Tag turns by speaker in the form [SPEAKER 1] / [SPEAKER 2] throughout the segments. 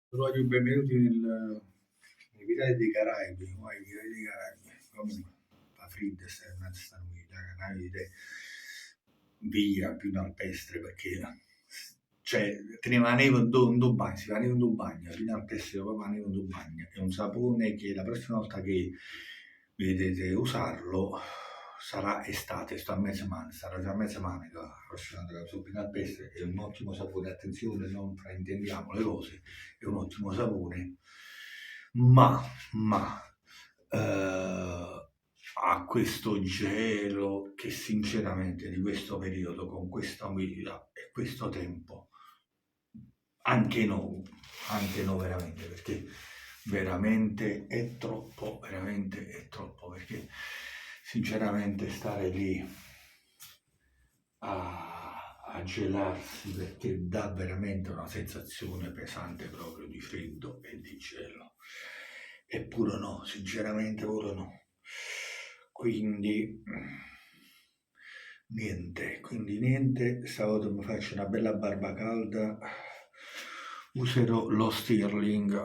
[SPEAKER 1] Trovi benvenuti nei Pirati dei Caraibi, o ai Pirati dei Caraibi. Comunque, la fredda sta Canavide via più alpestre perché cioè te ne vanevo in due bagni, si vaneva in due bagni, fino alpestre poi vanevo in due bagni. È un sapone che la prossima volta che vedete usarlo sarà estate, sto a mezza mano, sarà già a mezza manica, la prossima volta che uso fino alpestre è un ottimo sapone, attenzione, non fraintendiamo le cose, è un ottimo sapone, ma ha questo gelo che sinceramente di questo periodo, con questa umidità e questo tempo, anche no veramente, perché veramente è troppo, perché sinceramente stare lì a gelarsi perché dà veramente una sensazione pesante proprio di freddo e di gelo. Eppure no, sinceramente pure no. Quindi niente, stavolta mi faccio una bella barba calda, userò lo Stirling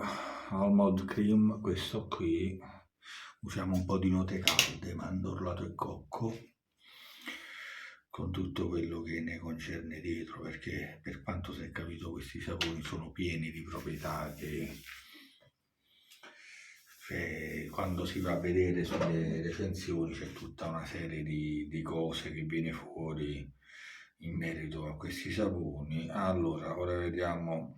[SPEAKER 1] Almond Cream, questo qui, usiamo un po' di note calde, mandorlato e cocco, con tutto quello che ne concerne dietro, perché per quanto si è capito questi saponi sono pieni di proprietà che quando si va a vedere sulle recensioni c'è tutta una serie di cose che viene fuori in merito a questi saponi. Allora, ora vediamo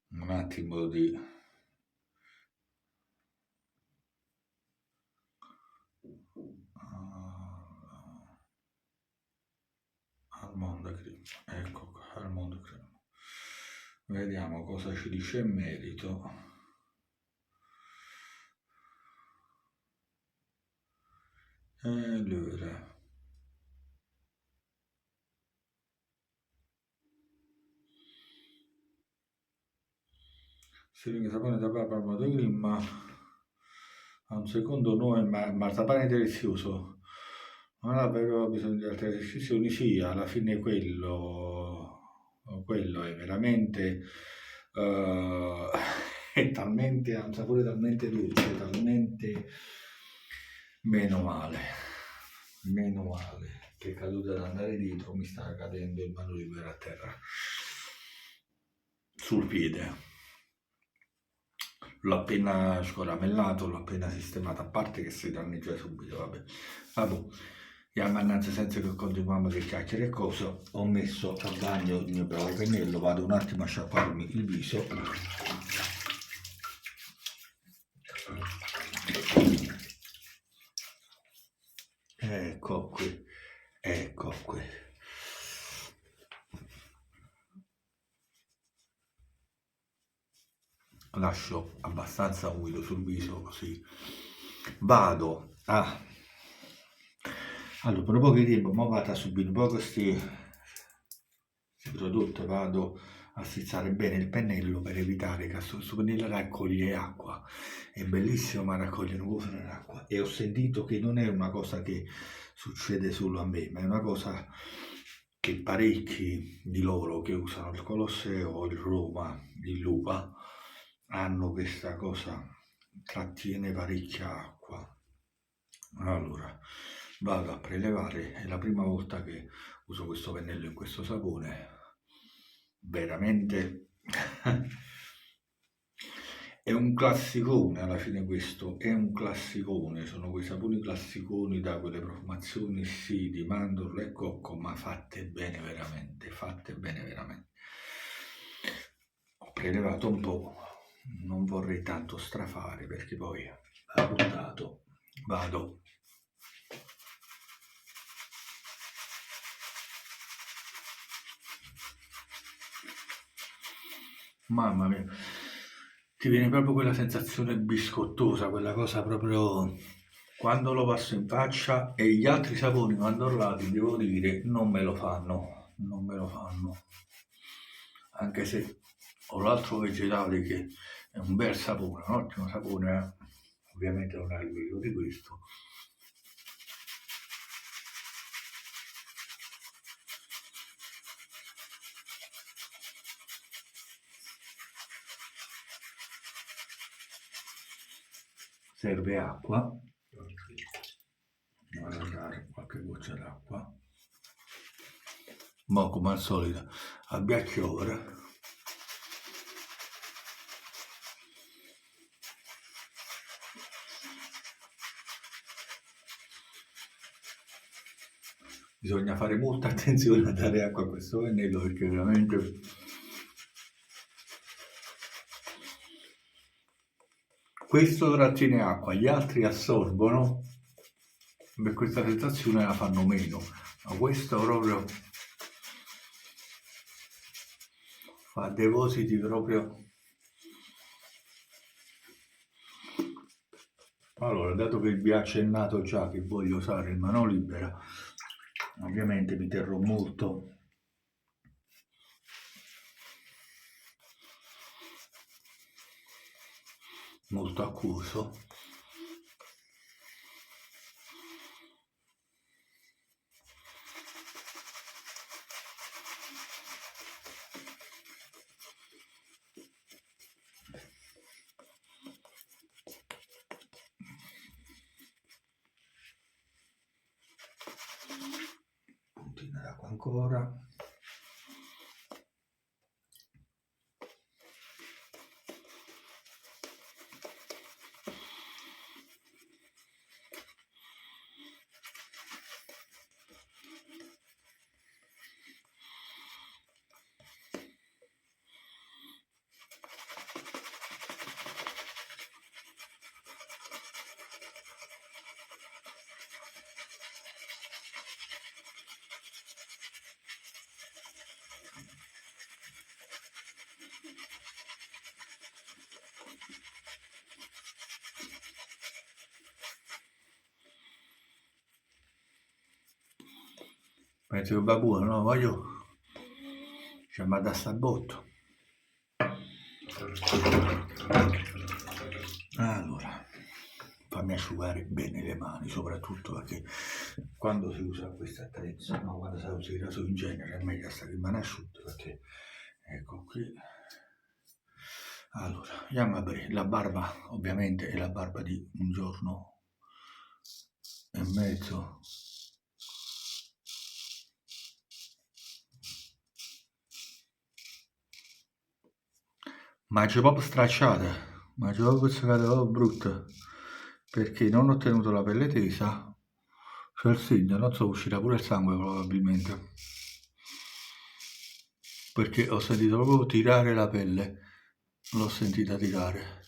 [SPEAKER 1] un attimo di Almond Cream, ecco qua, Almond Cream. Vediamo cosa ci dice in merito. Allora, siringa sapone da papà Cream a un secondo nome marzapane delizioso. Non avevo bisogno di altre restrizioni, sì, alla fine quello è veramente è talmente, ha un sapore talmente dolce, talmente meno male che è caduta ad andare dietro, mi sta cadendo il mano libero a terra sul piede. L'ho appena scaramellato, l'ho appena sistemato, a parte che si danneggia subito, vabbè. E a mannaggia, senza che continuiamo che chiacchiere e cosa, ho messo a bagno il mio bravo pennello, vado un attimo a sciacquarmi il viso. Ecco qui, ecco qui. Lascio abbastanza umido sul viso così vado a allora per un po' di tempo ma vado a subire un po' questi prodotti, vado a strizzare bene il pennello per evitare che questo pennello raccoglie acqua, è bellissimo ma raccoglie un po' l'acqua, e ho sentito che non è una cosa che succede solo a me, ma è una cosa che parecchi di loro che usano il Colosseo, il Roma, il Lupa, hanno questa cosa, trattiene parecchia acqua. Allora, vado a prelevare, è la prima volta che uso questo pennello in questo sapone, veramente è un classicone alla fine questo, è un classicone, sono quei saponi classiconi da quelle profumazioni sì di mandorla e cocco, ma fatte bene veramente, fatte bene veramente. Ho prelevato un po', non vorrei tanto strafare perché poi ha buttato, vado. Mamma mia, ti viene proprio quella sensazione biscottosa, quella cosa proprio quando lo passo in faccia, e gli altri sapori mandorlati, devo dire, non me lo fanno, non me lo fanno. Anche se ho l'altro vegetale che è un bel sapore, un ottimo sapore, ovviamente non è il livello di questo. serve acqua, vado a dare qualche goccia d'acqua, ma come al solito a ghiacciore. Bisogna fare molta attenzione a dare acqua a questo pennello perché veramente questo trattiene acqua, gli altri assorbono, per questa sensazione la fanno meno, ma questo proprio fa depositi proprio. Allora, dato che vi ho accennato già che voglio usare il mano libera, ovviamente mi terrò molto acquoso. Puntina d'acqua ancora. Penso che va buono, no? Voglio chiamare da sta botto. Allora, fammi asciugare bene le mani, soprattutto perché quando si usa questa attrezzo, no, quando si usa il raso in genere, è meglio stare in mani asciutte perché, ecco qui. Allora, andiamo a aprire. La barba ovviamente è la barba di un giorno e mezzo. Ma c'è proprio stracciata, ma c'è proprio questa proprio brutta, perché non ho tenuto la pelle tesa, c'è il segno, non so, uscirà pure il sangue probabilmente, perché ho sentito proprio tirare la pelle, l'ho sentita tirare.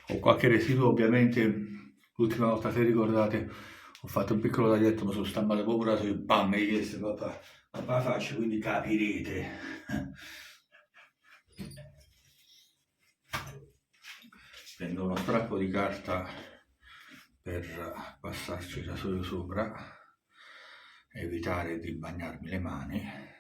[SPEAKER 1] Ho qualche residuo ovviamente, l'ultima volta se ricordate ho fatto un piccolo taglietto, ma sono stampato proprio raso e bam, mi chiese papà la faccia, quindi capirete. Prendo uno strappo di carta per passarci il rasoio sopra, evitare di bagnarmi le mani.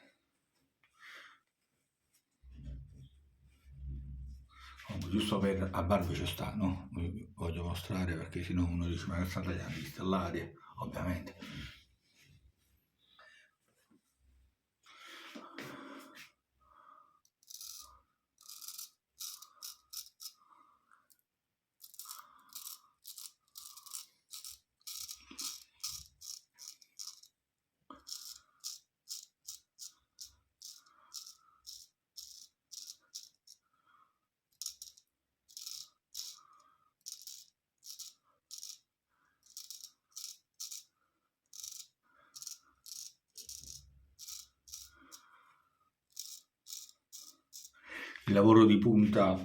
[SPEAKER 1] Giusto per a barba ci sta, no? Voglio mostrare perché sennò uno dice ma che sta tagliando, vista all'aria, ovviamente. Il lavoro di punta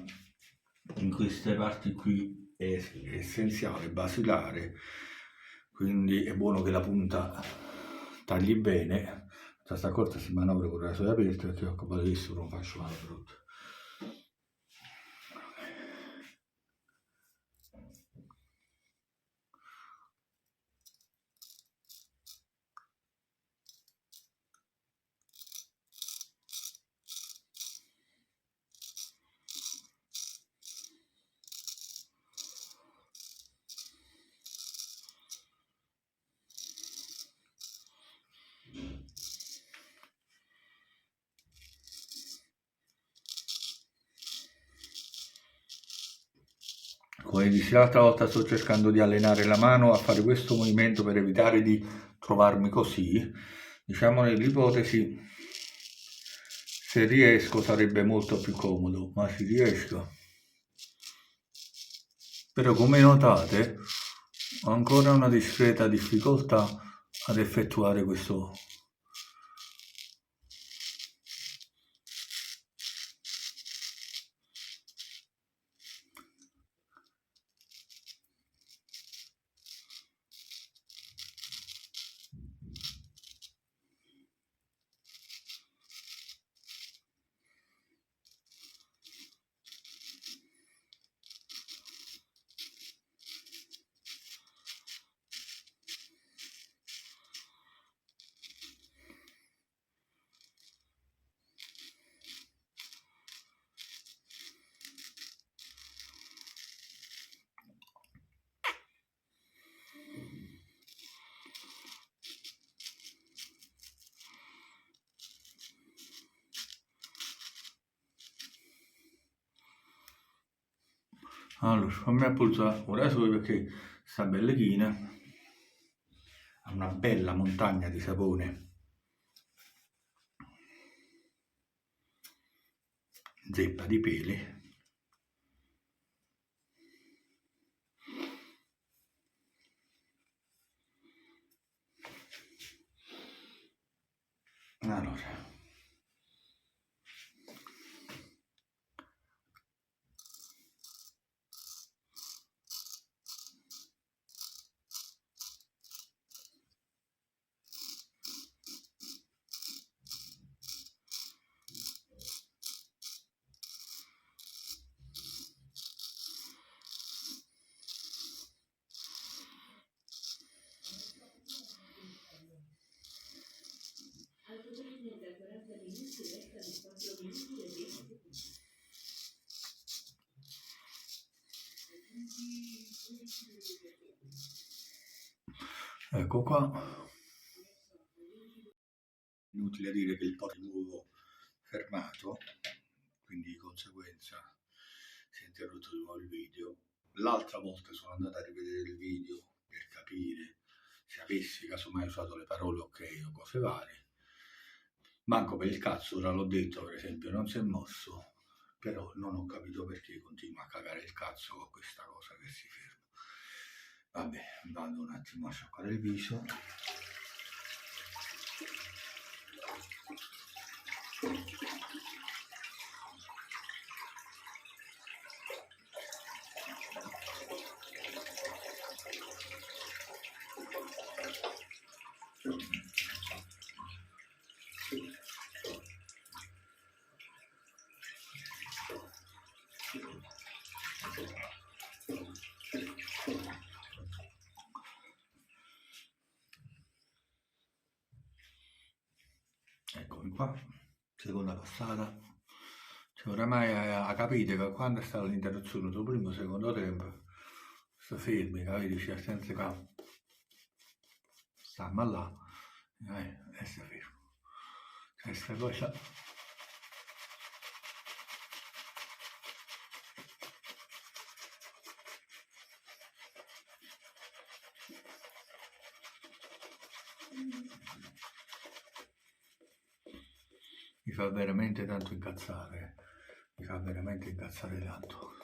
[SPEAKER 1] in queste parti qui è essenziale, basilare, quindi è buono che la punta tagli bene. Questa corta si manovra con il rasoio aperto perché ho occupato di questo non faccio male brutto. Come dissi l'altra volta, sto cercando di allenare la mano a fare questo movimento per evitare di trovarmi così. Diciamo nell'ipotesi, se riesco sarebbe molto più comodo, ma se riesco. Però come notate ho ancora una discreta difficoltà ad effettuare questo. Allora, fammi appulsare un rasoio perché sta bella china, ha una bella montagna di sapone, zeppa di peli. Allora, ecco qua. Inutile dire che il porto è nuovo fermato, quindi di conseguenza si è interrotto di nuovo il video. L'altra volta sono andato a rivedere il video per capire se avessi casomai usato le parole ok o cose varie. Manco per il cazzo, ora l'ho detto, per esempio, non si è mosso, però non ho capito perché continua a cagare il cazzo con questa cosa che si ferma. Vabbè, vado un attimo a sciacquare il viso. Eccomi qua, seconda passata. Cioè, oramai capite che quando è stata l'interruzione sul primo secondo tempo, sto fermi, capite? Cioè, senza che stiamo là, e sta fermo. Questa cosa mi fa veramente tanto incazzare, mi fa veramente incazzare tanto.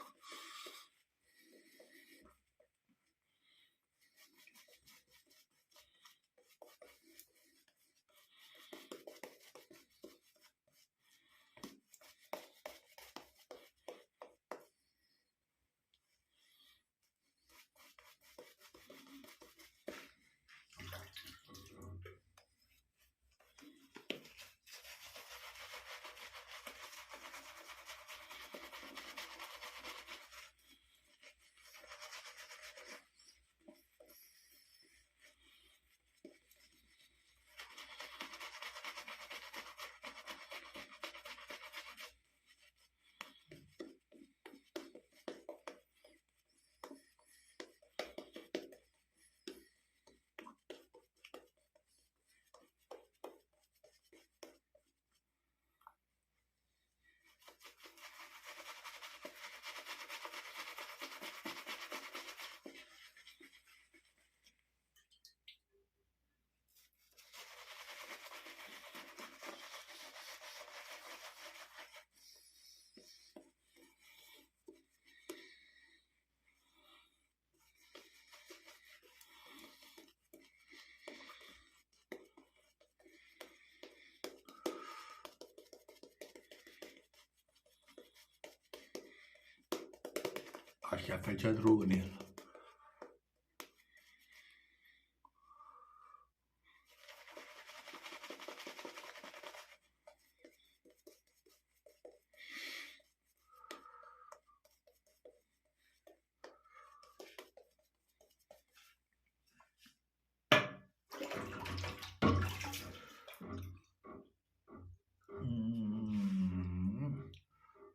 [SPEAKER 1] a schiaffeggiatroni.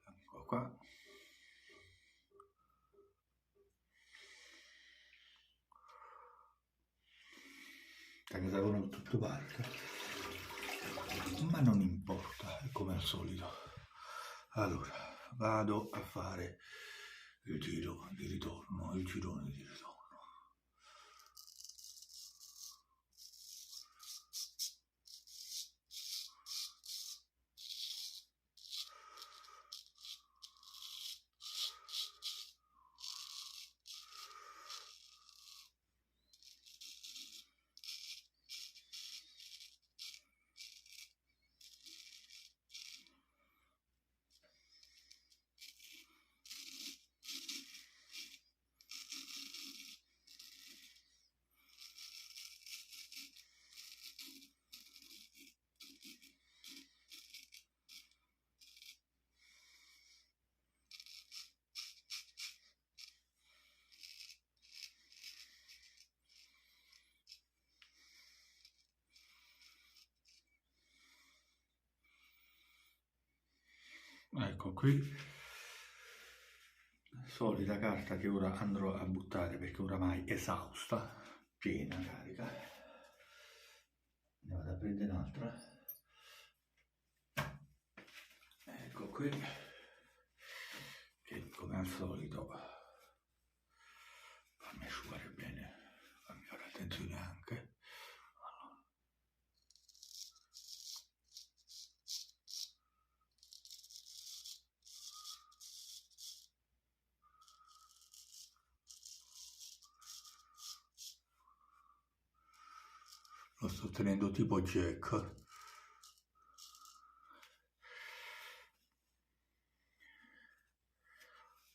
[SPEAKER 1] Ecco qua. Che servono da tutte parti, ma non importa, è come al solito. Allora, vado a fare il giro di ritorno, il girone di ritorno. Ecco qui, solita carta che ora andrò a buttare perché oramai esausta, piena carica. Ne vado a prendere un'altra. Ecco qui, che come al solito fammi asciugare bene, fammi fare attenzione anche. Lo sto tenendo tipo Jack.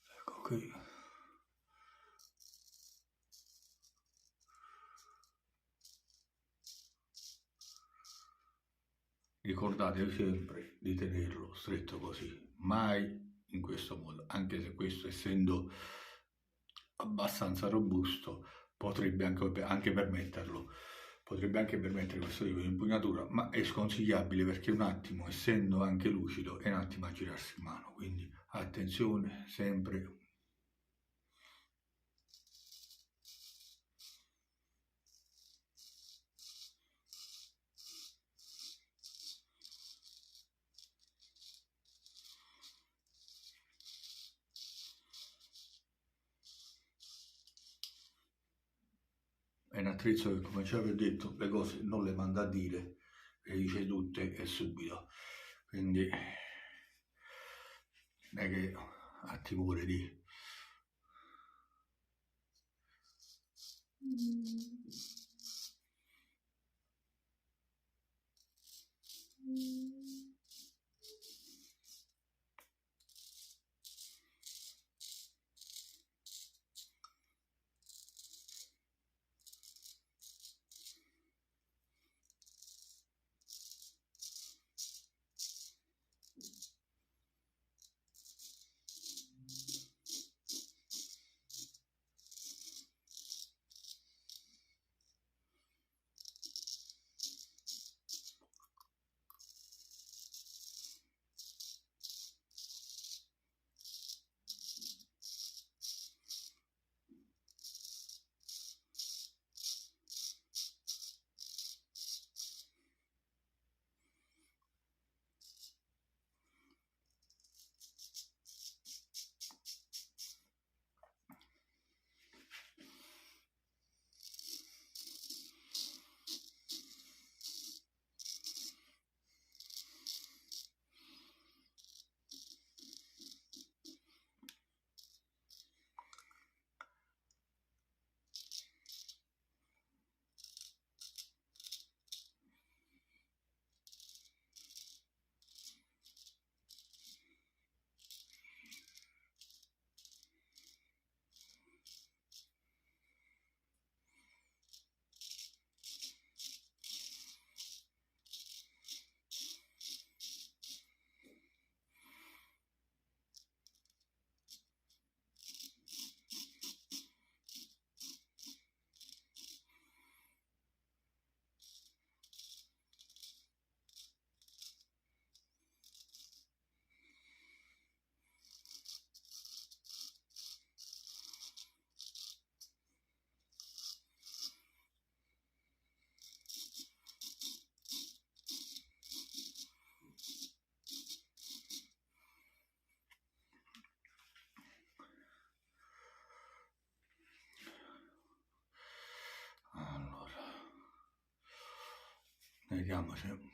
[SPEAKER 1] Ecco qui. Ricordatevi sempre di tenerlo stretto così, mai in questo modo, anche se questo, essendo abbastanza robusto, potrebbe anche permetterlo. Potrebbe anche permettere questo tipo di impugnatura, ma è sconsigliabile perché un attimo, essendo anche lucido, è un attimo a girarsi in mano, quindi attenzione sempre. È un attrezzo che, come già vi ho detto, le cose non le manda a dire, le dice tutte e subito, quindi non è che ha timore di... vediamo se...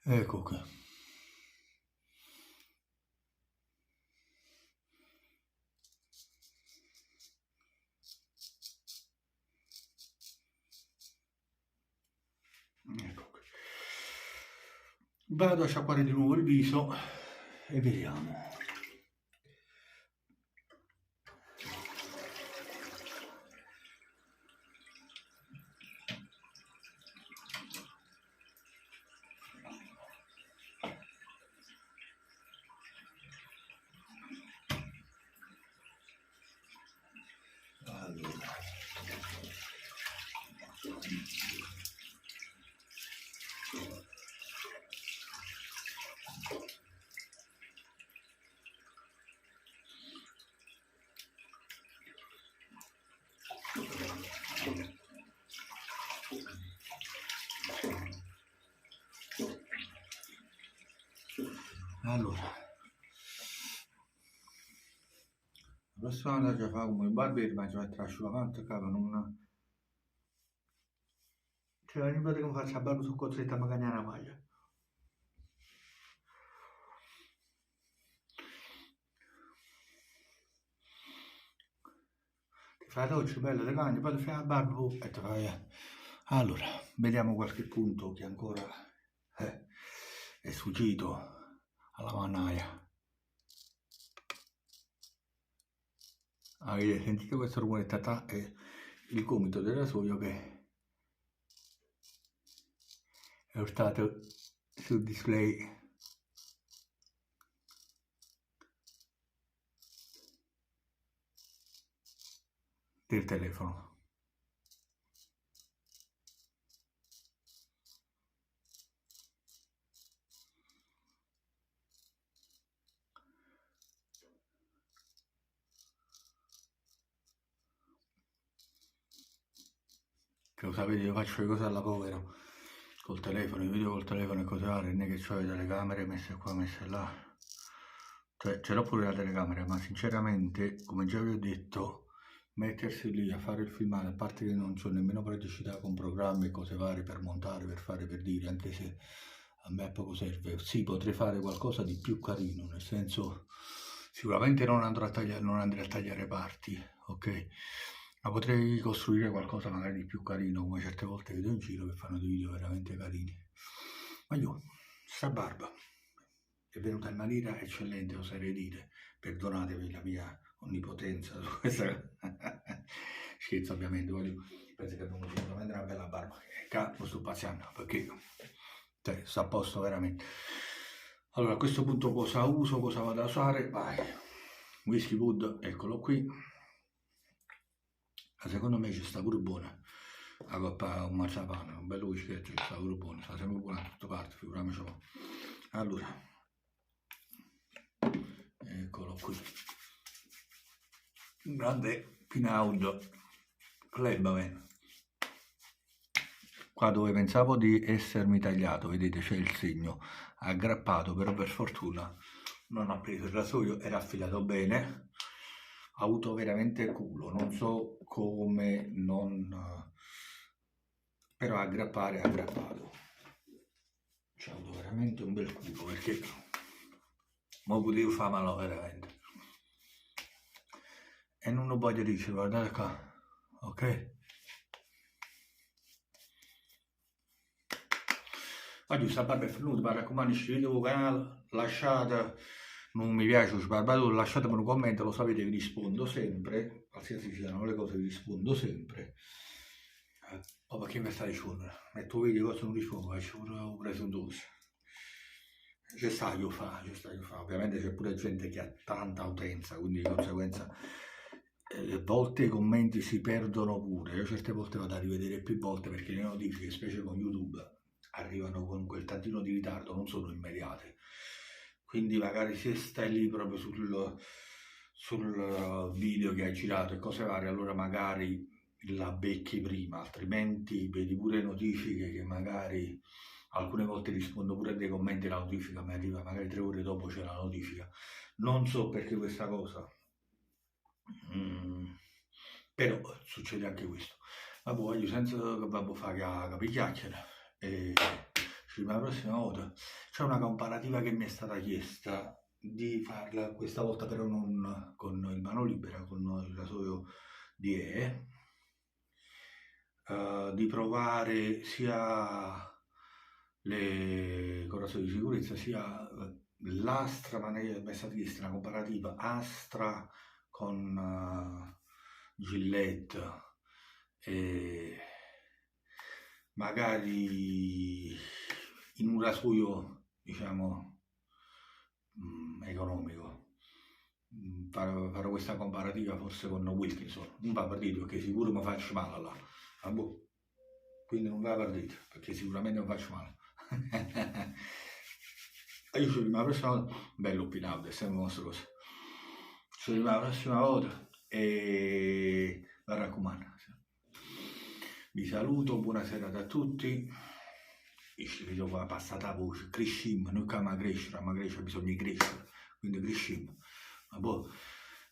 [SPEAKER 1] Ecco qui. Ecco qui. Vado a sciacquare di nuovo il viso e vediamo. Allora, la prossima volta già fa come il barbiere, ma ci metterà asciugamento, capo, non... Cioè, ogni volta che mi faccio la barba su cozzetta magari una maglia. Ti fai la doccia, bella, ti cagni, poi ti fai la barba e ti fai... Allora, vediamo qualche punto che ancora è sfuggito alla mannaia. Avete sentito questo rumore tatà? È il gomito del rasoio che è urtato sul display del telefono. Che lo sapete, io faccio le cose alla povera col telefono, i video col telefono e cose varie, non è che ho le telecamere messe qua, messe là. Cioè, ce l'ho pure la telecamera, ma sinceramente, come già vi ho detto, mettersi lì a fare il filmato, a parte che non ho nemmeno praticità con programmi e cose varie per montare, per fare, per dire, anche se a me poco serve. Sì, potrei fare qualcosa di più carino, nel senso, sicuramente non andrò a tagliare, non andrei a tagliare parti, ok? Ma potrei costruire qualcosa magari di più carino, come certe volte vedo in giro che fanno dei video veramente carini. Ma io, sta barba è venuta in maniera eccellente, oserei dire, perdonatemi la mia onnipotenza su questa... Scherzo ovviamente, penso che abbiamo sicuramente una bella barba, e lo sto paziando, perché cioè, sta a posto veramente. Allora, a questo punto cosa uso, cosa vado a usare? Vai, Whisky Wood, eccolo qui. Secondo me ci sta pure buona la coppa, un marzapane, un bello whisky, ci sta pure buono, sta sempre buona da tutte parti, figuriamoci. Allora, eccolo qui, un grande Pinaud Clubman, qua dove pensavo di essermi tagliato, vedete c'è il segno aggrappato, però per fortuna non ha preso il rasoio, era affilato bene, ha avuto veramente culo, non so come non... però aggrappare ha aggrappato, c'ha avuto veramente un bel culo, perché mo potevo fare male veramente, e non lo voglio dire, guardate qua, ok? Oggi questa barba è venuta, mi raccomando, iscrivetevi al canale, lasciate, non mi piace lo sbarbato, lasciatemi un commento, lo sapete, vi rispondo sempre, qualsiasi siano le cose vi rispondo sempre. Oh, perché mi stai dicendo? Metto video, cosa non rispondo, faccio pure presuntuoso. C'è sta io fa, ovviamente c'è pure gente che ha tanta utenza, quindi di conseguenza a volte i commenti si perdono pure, io certe volte vado a rivedere più volte perché le notifiche, specie con YouTube, arrivano con quel tantino di ritardo, non sono immediate. Quindi magari se stai lì proprio sul video che hai girato e cose varie, allora magari la becchi prima, altrimenti vedi pure notifiche che magari alcune volte rispondo pure a dei commenti, la notifica mi arriva magari 3 ore dopo c'è la notifica. Non so perché questa cosa, però succede anche questo. Vabbè, voglio senza che fare capigliacchiere e ci vediamo la prossima volta. C'è una comparativa che mi è stata chiesta di farla questa volta, però non con il mano libera, con il rasoio di E, di provare sia le corazzate di sicurezza sia l'Astra, ma ne è stata chiesta una comparativa Astra con Gillette e magari in un rasoio diciamo economico. Farò questa comparativa forse con Wilkinson, non va partito perché sicuro mi faccio male là. Quindi non va partito perché sicuramente mi faccio male. Io ci vediamo la prossima volta, bello opinato, è sempre una cosa. Ci vediamo la prossima volta e mi raccomando. Vi saluto, buona serata a tutti. E ci vedo qua passata la voce, cresciamo, noi che ama crescere, bisogna crescere, quindi cresciamo. Ma poi,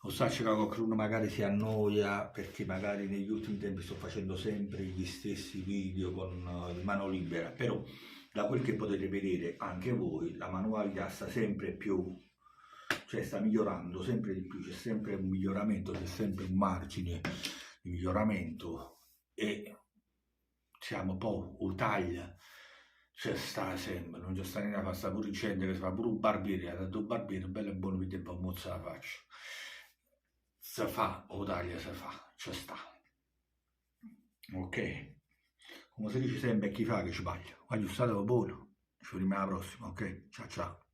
[SPEAKER 1] lo so che qualcuno magari si annoia perché magari negli ultimi tempi sto facendo sempre gli stessi video con mano libera, però da quel che potete vedere anche voi, la manualità sta sempre più, cioè sta migliorando sempre di più, c'è sempre un miglioramento, c'è sempre un margine di miglioramento e siamo poi o taglia, c'è sta sempre, non c'è sta niente da fare, pure gente che si fa pure un barbiere, ha dato un barbiere, bello e buono, per tempo a mozza la faccia. Si fa o taglia, si fa, c'è sta. Ok? Come si dice sempre, chi fa che ci paglia. Voglio stare buono, ci vediamo alla prossima, ok? Ciao ciao.